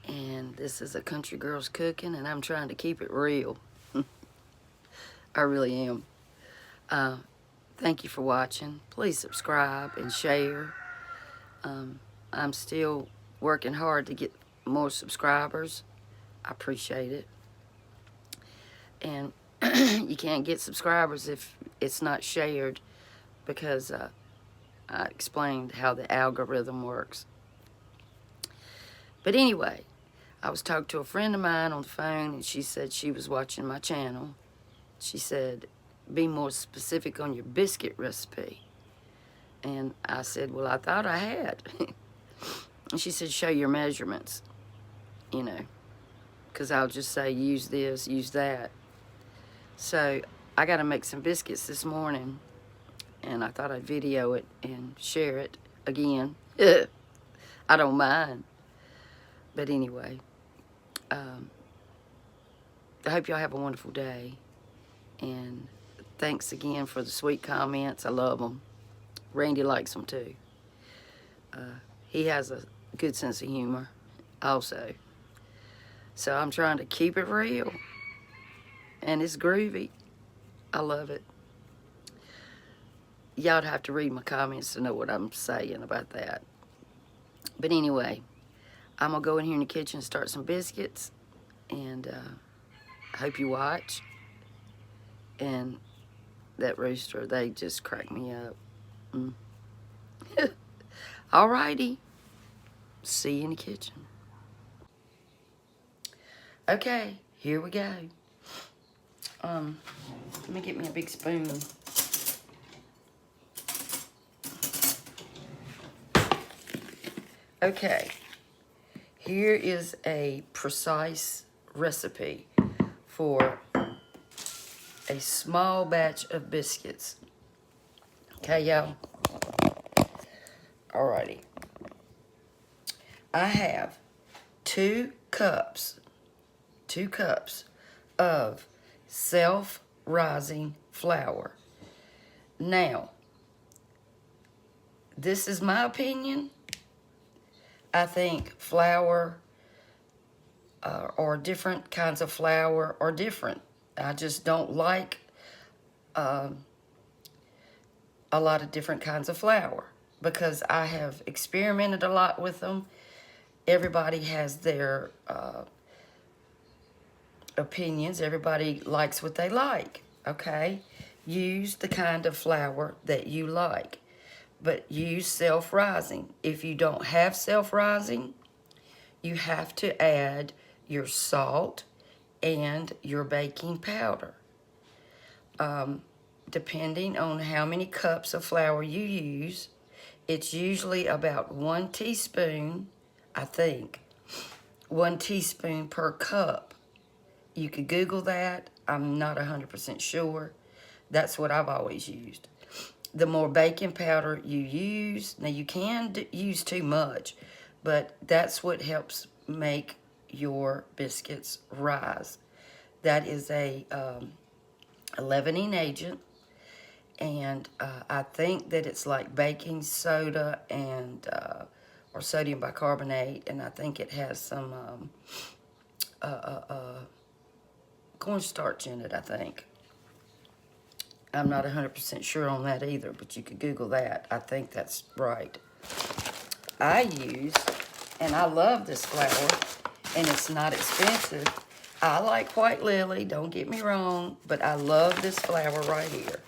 And this is a country girl's cooking, and I'm trying to keep it real. I really am. Thank you for watching. Please subscribe and share. I'm still working hard to get more subscribers. I appreciate it. And you can't get subscribers if it's not shared, because I explained how the algorithm works. But anyway, I was talking to a friend of mine on the phone, and she said she was watching my channel. She said, be more specific on your biscuit recipe. And I said, well, I thought I had. And she said, show your measurements, you know, because I'll just say, use this, use that. So I got to make some biscuits this morning, and I thought I'd video it and share it again. I don't mind. But anyway, I hope y'all have a wonderful day. And thanks again for the sweet comments. I love them. Randy likes them too. He has a good sense of humor also. So I'm trying to keep it real. And it's groovy. I love it. Y'all'd have to read my comments to know what I'm saying about that. But anyway, I'm going to go in here in the kitchen and start some biscuits. And I hope you watch. And that rooster, they just crack me up. Alrighty. See you in the kitchen. Okay, here we go. Let me get me a big spoon. Okay, here is a precise recipe for a small batch of biscuits. Okay, y'all? Alrighty. I have 2 cups of self-rising flour. Now, this is my opinion. I think flour or different kinds of flour are different. I just don't like a lot of different kinds of flour because I have experimented a lot with them. Everybody has their opinions. Everybody likes what they like, okay? Use the kind of flour that you like, but use self-rising. If you don't have self-rising, you have to add your salt and your baking powder. Depending on how many cups of flour you use, it's usually about 1 teaspoon, I think, 1 teaspoon per cup. You could Google that. I'm not 100% sure. That's what I've always used. The more baking powder you use, now you can use too much, but that's what helps make your biscuits rise. That is a leavening agent, and I think that it's like baking soda and or sodium bicarbonate, and I think it has some cornstarch in it, I think. I'm not 100% sure on that either, but you could Google that. I think that's right. I use, and I love this flour, and it's not expensive. I like White Lily, don't get me wrong, but I love this flour right here.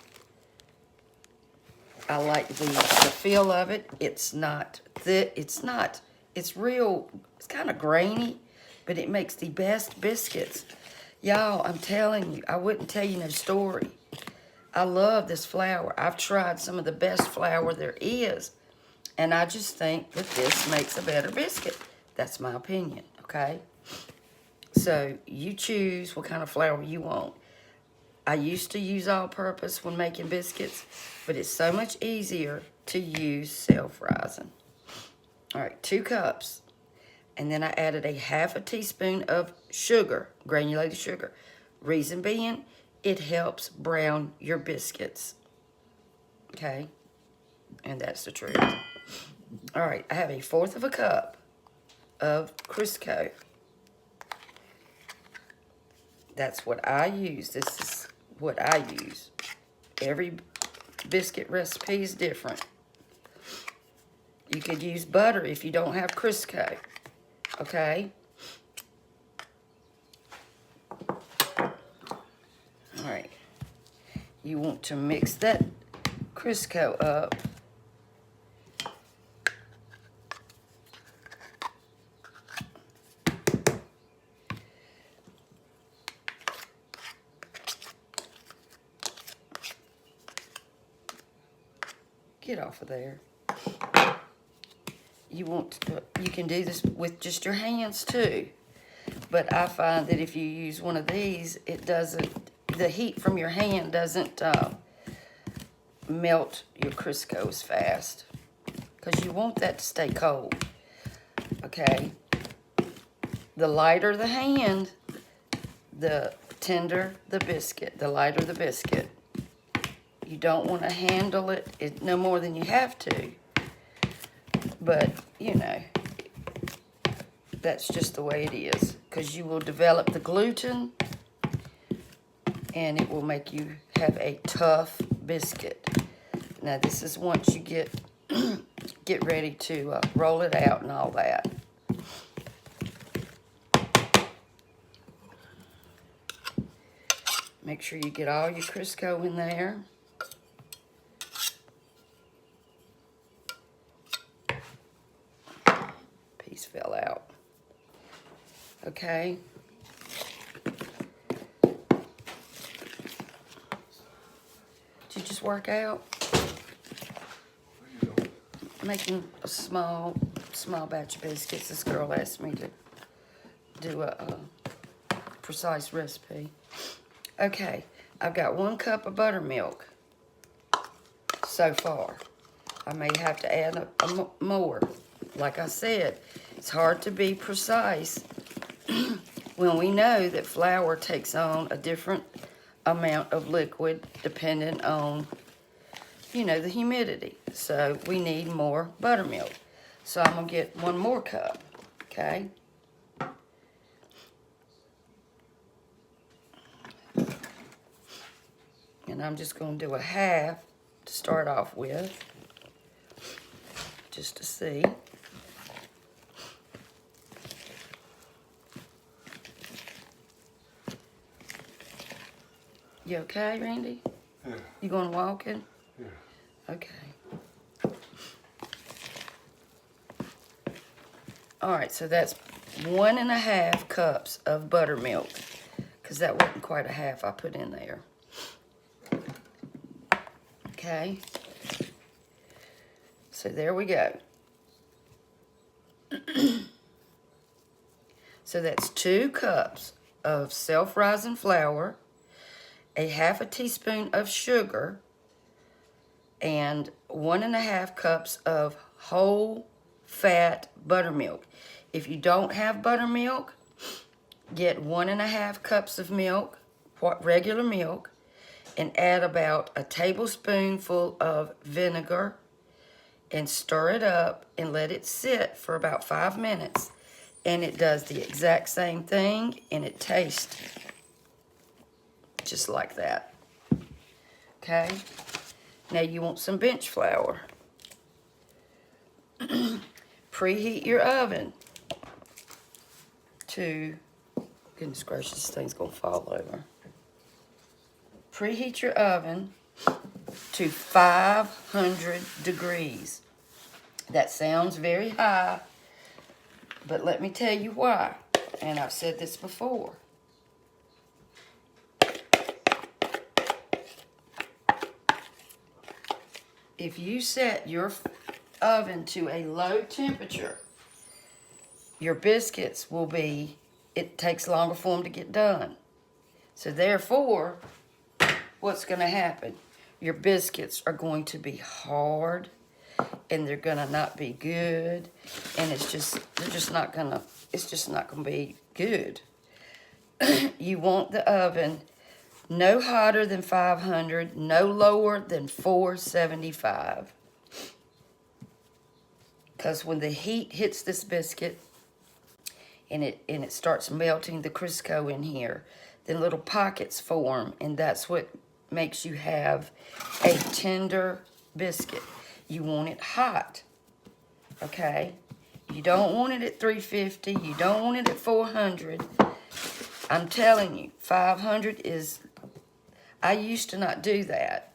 I like the feel of it. It's not thick, it's real, it's kind of grainy, but it makes the best biscuits. Y'all, I'm telling you, I wouldn't tell you no story. I love this flour. I've tried some of the best flour there is, and I just think that this makes a better biscuit. That's my opinion, okay? So you choose what kind of flour you want. I used to use all-purpose when making biscuits, but it's so much easier to use self-rising. All right, 2 cups. And then I added a 1/2 teaspoon of sugar, granulated sugar. Reason being, it helps brown your biscuits. Okay? And that's the truth. All right, I have a 1/4 cup of Crisco. That's what I use. This is what I use. Every biscuit recipe is different. You could use butter if you don't have Crisco, okay? All right. You want to mix that Crisco up. Get off of there. You can do this with just your hands too. But I find that if you use one of these, the heat from your hand doesn't melt your Crisco as fast. Because you want that to stay cold. Okay? The lighter the hand, the tender the biscuit. The lighter the biscuit. You don't want to handle it no more than you have to. But, you know, that's just the way it is. Because you will develop the gluten, and it will make you have a tough biscuit. Now, this is once you get ready to roll it out and all that. Make sure you get all your Crisco in there. Piece fell out. Okay. Did you just work out? Making a small batch of biscuits. This girl asked me to do a precise recipe. Okay, I've got 1 cup of buttermilk so far. I may have to add more. Like I said, it's hard to be precise when we know that flour takes on a different amount of liquid depending on, you know, the humidity. So we need more buttermilk. So I'm going to get 1 more cup, okay? And I'm just going to do a half to start off with, just to see. You okay, Randy? Yeah. You going walking? Yeah. Okay. All right, so that's 1.5 cups of buttermilk, because that wasn't quite a half I put in there. Okay. So there we go. So that's 2 cups of self-rising flour, a 1/2 teaspoon of sugar, and 1.5 cups of whole fat buttermilk. If you don't have buttermilk, get 1.5 cups of milk, regular milk, and add about a tablespoonful of vinegar and stir it up and let it sit for about 5 minutes. And it does the exact same thing, and it tastes just like that. Okay? Now you want some bench flour. Preheat your oven to, goodness gracious, this thing's gonna fall over. Preheat your oven to 500 degrees. That sounds very high, but let me tell you why. And I've said this before. If you set your oven to a low temperature, your biscuits will be, it takes longer for them to get done. So therefore, what's going to happen? Your biscuits are going to be hard, and they're going to not be good, and it's just not going to be good. You want the oven no hotter than 500, no lower than 475. Because when the heat hits this biscuit, and it starts melting the Crisco in here. Then little pockets form, and that's what makes you have a tender biscuit. You want it hot, okay? You don't want it at 350. You don't want it at 400. I'm telling you, 500 is... I used to not do that.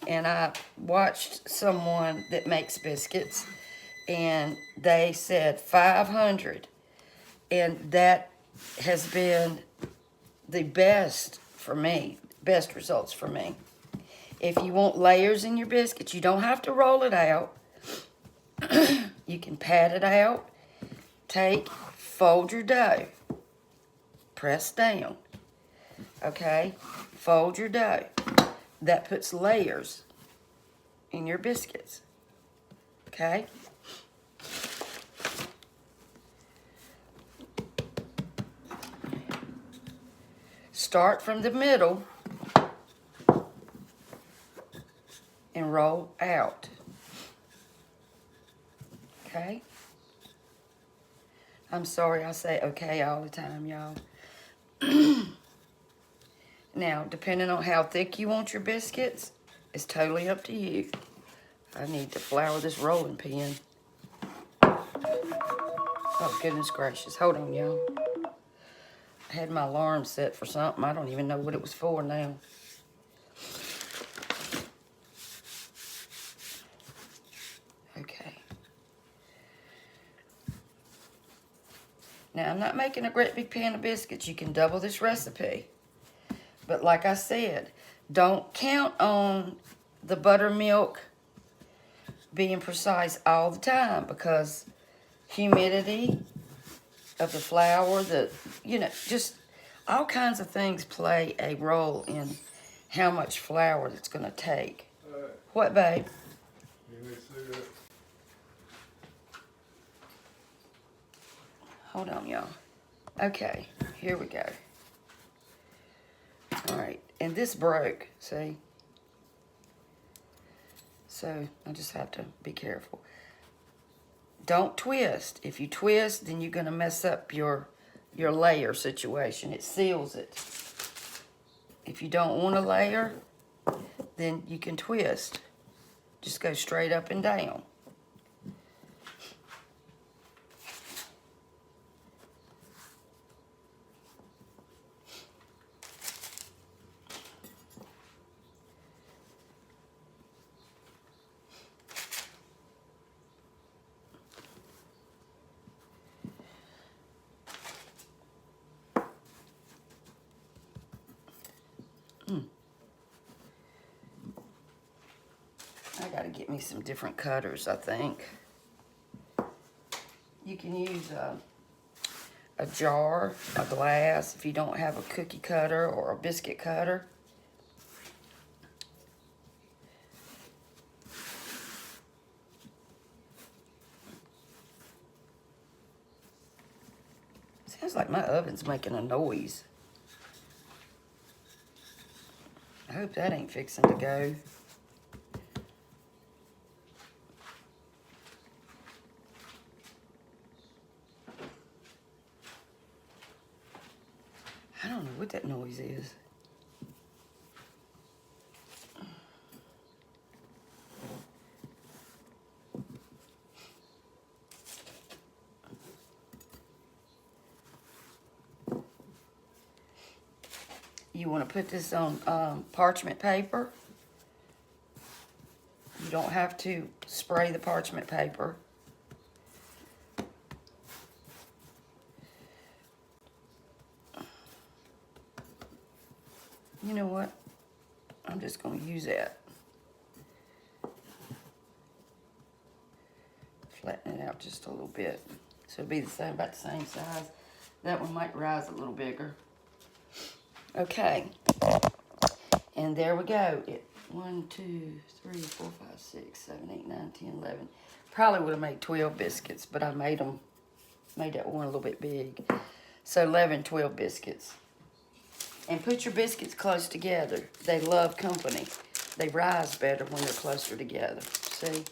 And I watched someone that makes biscuits, and they said 500. And that has been the best for me, best results for me. If you want layers in your biscuits, you don't have to roll it out. You can pat it out. Fold your dough. Press down. Okay? Fold your dough. That puts layers in your biscuits. Okay? Start from the middle and roll out. Okay? I'm sorry I say okay all the time, y'all. Now, depending on how thick you want your biscuits, it's totally up to you. I need to flour this rolling pin. Oh, goodness gracious. Hold on, y'all. I had my alarm set for something. I don't even know what it was for now. Okay. Now, I'm not making a great big pan of biscuits. You can double this recipe. But like I said, don't count on the buttermilk being precise all the time, because humidity of the flour, just all kinds of things play a role in how much flour it's going to take. What, babe? Hold on, y'all. Okay, here we go. All right, and this broke, see? So I just have to be careful. Don't twist. If you twist, then you're gonna mess up your layer situation. It seals it. If you don't want a layer, then you can twist. Just go straight up and down. I gotta get me some different cutters, I think. You can use a jar, a glass, if you don't have a cookie cutter or a biscuit cutter. Sounds like my oven's making a noise. I hope that ain't fixing to go. I don't know what that noise is. You want to put this on parchment paper. You don't have to spray the parchment paper. You know what? I'm just going to use that. Flatten it out just a little bit. So it'll be about the same size. That one might rise a little bigger. Okay. And there we go. 1, 2, 3, 4, 5, 6, 7, 8, 9, 10, 11. Probably would have made 12 biscuits, but I made that one a little bit big. So 11, 12 biscuits. And put your biscuits close together. They love company. They rise better when they're closer together. See?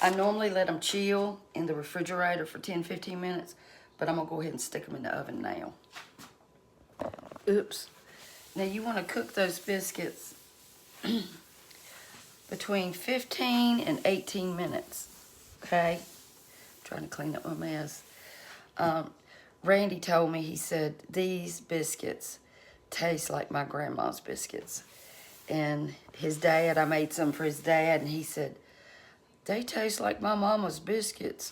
I normally let them chill in the refrigerator for 10-15 minutes, but I'm gonna go ahead and stick them in the oven now. Oops. Now you wanna cook those biscuits between 15 and 18 minutes, okay? Trying to clean up my mess. Randy told me, he said, these biscuits taste like my grandma's biscuits. And his dad, I made some for his dad, and he said, they taste like my mama's biscuits.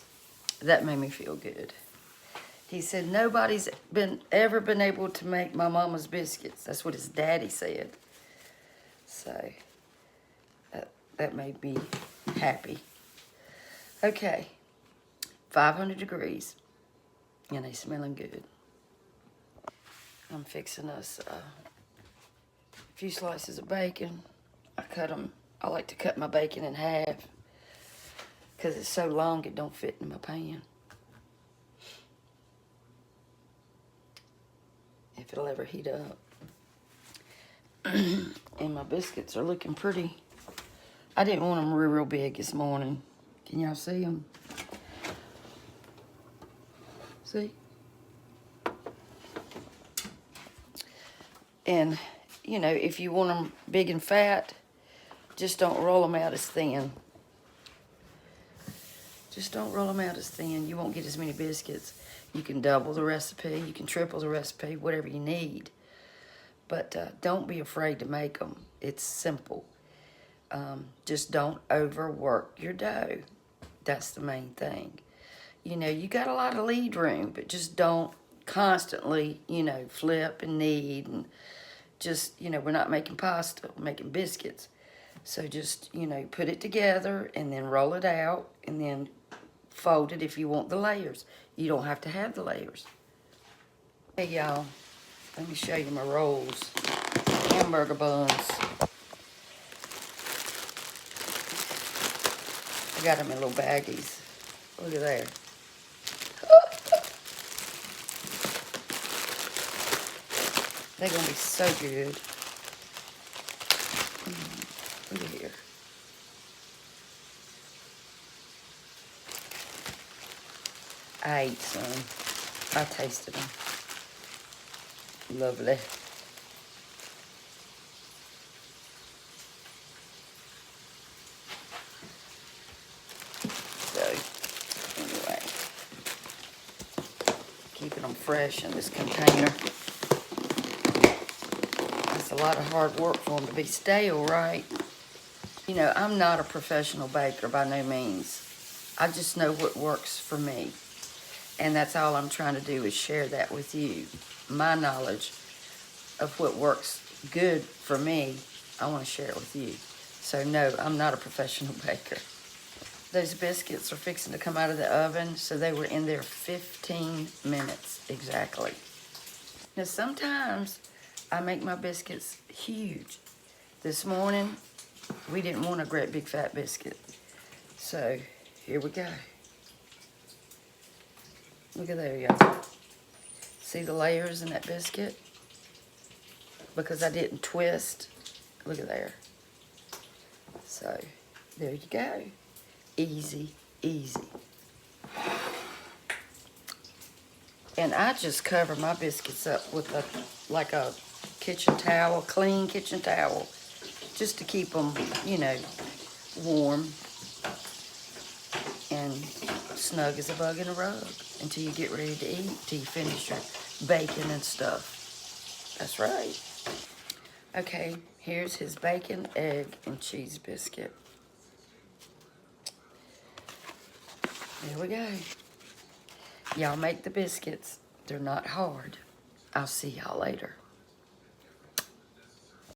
That made me feel good. He said, nobody's ever been able to make my mama's biscuits. That's what his daddy said. So, that made me happy. Okay, 500 degrees, and they smelling good. I'm fixing us a few slices of bacon. I like to cut my bacon in half because it's so long it don't fit in my pan. If it'll ever heat up. And my biscuits are looking pretty. I didn't want them real big this morning. Can y'all see them? See? And, you know, if you want them big and fat, just don't roll them out as thin. Just don't roll them out as thin. You won't get as many biscuits. You can double the recipe. You can triple the recipe, whatever you need. But don't be afraid to make them. It's simple. Just don't overwork your dough. That's the main thing. You know, you got a lot of lead room, but just don't constantly, you know, flip and knead. And just, you know, we're not making pasta, we're making biscuits. So just, you know, put it together and then roll it out and then fold it if you want the layers. You don't have to have the layers. Hey, y'all, let me show you my rolls. Hamburger buns. I got them in little baggies. Look at there. They're gonna be so good. Look at here. I ate some. I tasted them. Lovely. So, anyway, keeping them fresh in this container. It's a lot of hard work for them to be stale, right? You know, I'm not a professional baker by no means. I just know what works for me. And that's all I'm trying to do is share that with you. My knowledge of what works good for me, I want to share it with you. So no, I'm not a professional baker. Those biscuits are fixing to come out of the oven, so they were in there 15 minutes exactly. Now sometimes I make my biscuits huge. This morning, we didn't want a great big fat biscuit. So here we go. Look at there, y'all. See the layers in that biscuit? Because I didn't twist. Look at there. So, there you go. Easy, easy. And I just cover my biscuits up with like a kitchen towel, clean kitchen towel, just to keep them, you know, warm and snug as a bug in a rug until you get ready to eat, till you finish your bacon and stuff. That's right. Okay, here's his bacon, egg, and cheese biscuit. There we go. Y'all make the biscuits. They're not hard. I'll see y'all later.